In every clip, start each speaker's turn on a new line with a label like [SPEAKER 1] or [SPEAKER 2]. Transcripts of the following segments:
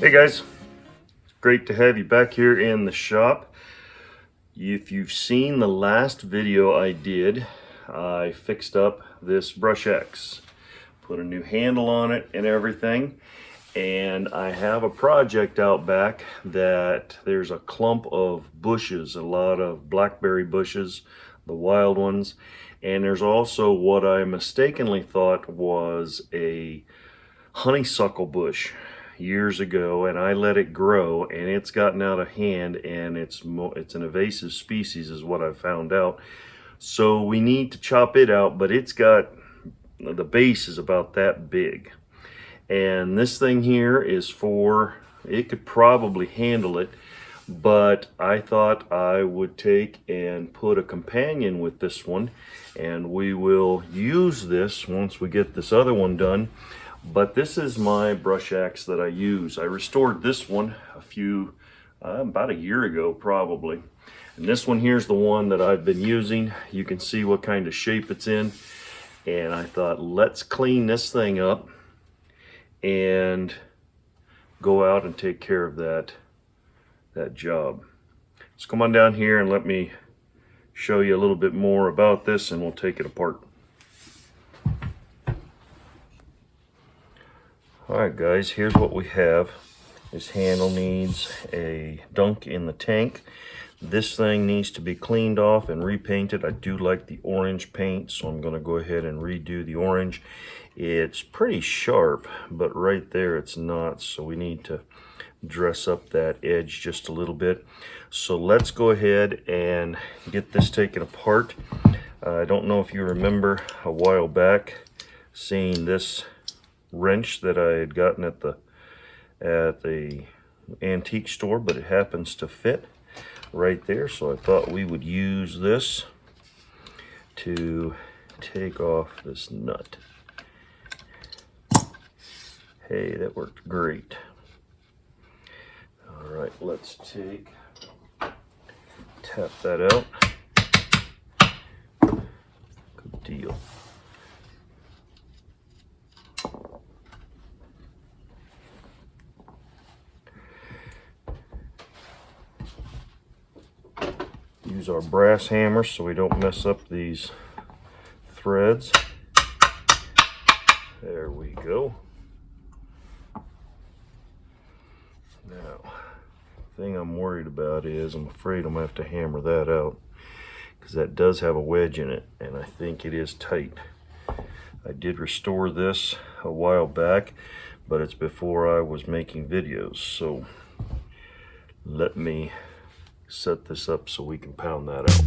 [SPEAKER 1] Hey guys, it's great to have you back here in the shop. If you've seen the last video I did, I fixed up this brush X, put a new handle on it and everything, and I have a project out back that there's a clump of bushes, a lot of blackberry bushes, the wild ones, and there's also what I mistakenly thought was a honeysuckle bush years ago, and I let it grow and it's gotten out of hand, and it's an invasive species is what I found out. So we need to chop it out, but it's got, the base is about that big, and this thing here is for, it could probably handle it, but I thought I would take and put a companion with this one, and we will use this once we get this other one done. But this is my brush axe that I use. I restored this one about a year ago probably. And this one here's the one that I've been using. You can see what kind of shape it's in. And I thought, let's clean this thing up and go out and take care of that job. Let's come on down here and let me show you a little bit more about this, and we'll take it apart. Alright guys, here's what we have. This handle needs a dunk in the tank. This thing needs to be cleaned off and repainted. I do like the orange paint, so I'm going to go ahead and redo the orange. It's pretty sharp, but right there it's not, so we need to dress up that edge just a little bit. So let's go ahead and get this taken apart. I don't know if you remember a while back seeing this wrench that I had gotten at the antique store, but it happens to fit right there, so I thought we would use this to take off this nut. Hey, that worked great. All right, let's tap that out. Good deal. Use our brass hammer so we don't mess up these threads. There we go. Now, the thing I'm worried about is I'm afraid I'm going to have to hammer that out, because that does have a wedge in it, and I think it is tight. I did restore this a while back, but it's before I was making videos, so let me set this up so we can pound that out.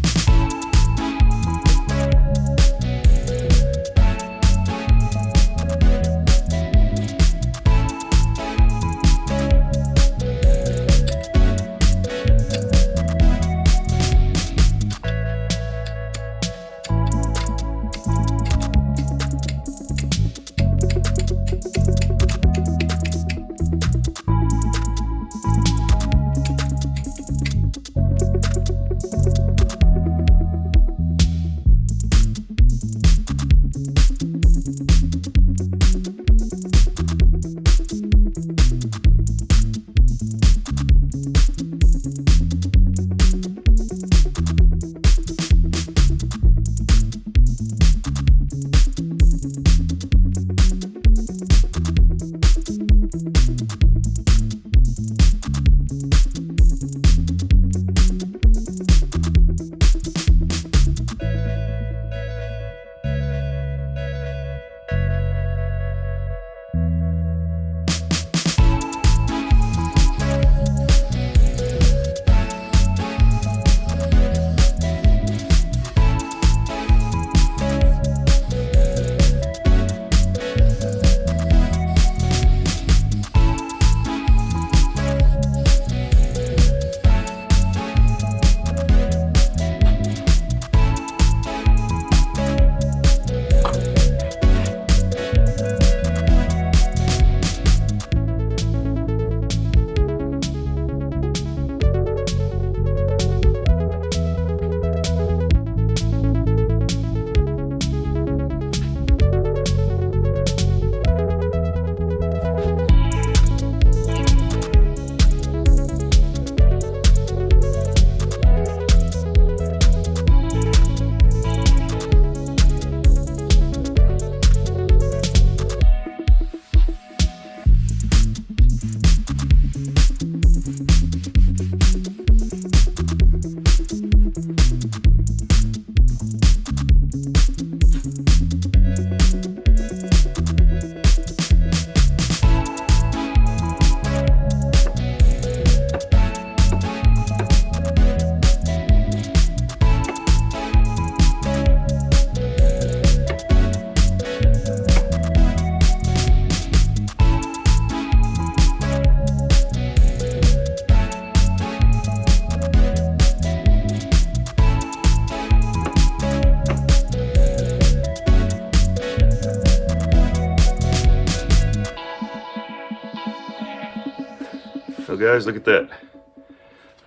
[SPEAKER 1] guys, look at that.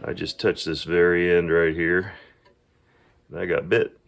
[SPEAKER 1] I just touched this very end right here, and I got bit.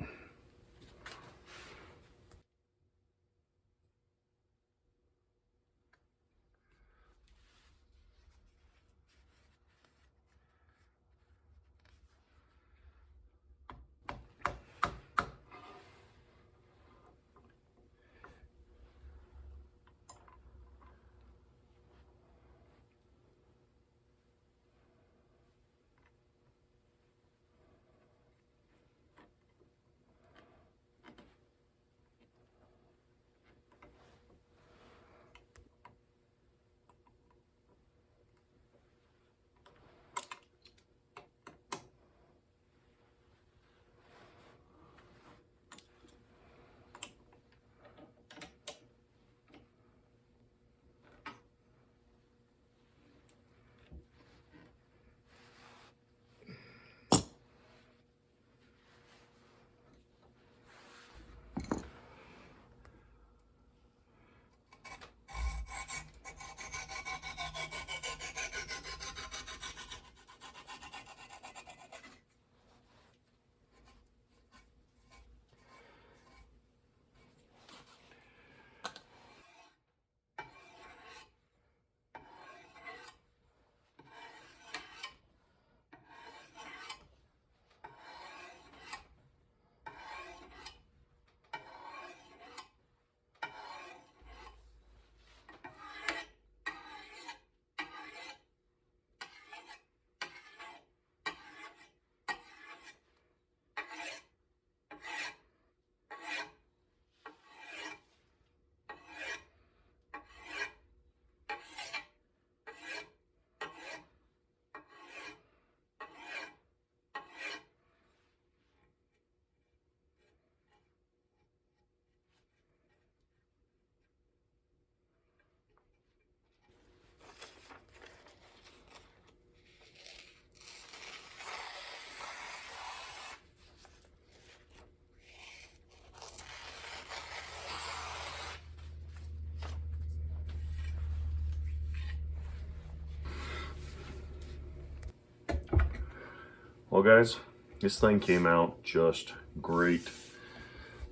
[SPEAKER 1] Well guys, this thing came out just great.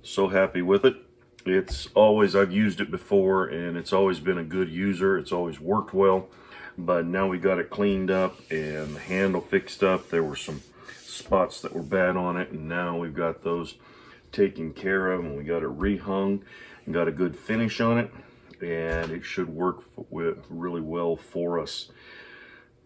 [SPEAKER 1] So happy with it. It's always, I've used it before and it's always been a good user. It's always worked well, but now we got it cleaned up and the handle fixed up. There were some spots that were bad on it, and now we've got those taken care of, and we got it rehung and got a good finish on it, and it should work really well for us.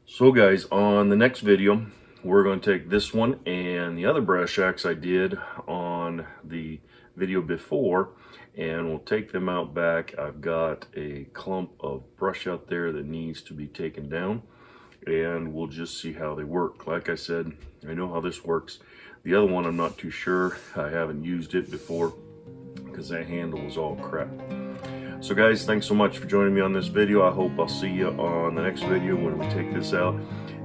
[SPEAKER 1] So guys, on the next video, we're going to take this one and the other brush axe I did on the video before, and we'll take them out back. I've got a clump of brush out there that needs to be taken down, and we'll just see how they work. Like I said, I know how this works. The other one I'm not too sure. I haven't used it before because that handle is all crap. So guys, thanks so much for joining me on this video. I hope I'll see you on the next video when we take this out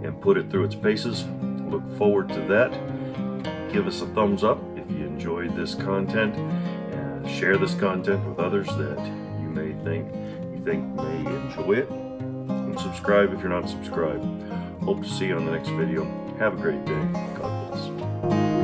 [SPEAKER 1] and put it through its paces. Look forward to that. Give us a thumbs up if you enjoyed this content, and share this content with others that you think may enjoy it. And subscribe if you're not subscribed. Hope to see you on the next video. Have a great day. God bless.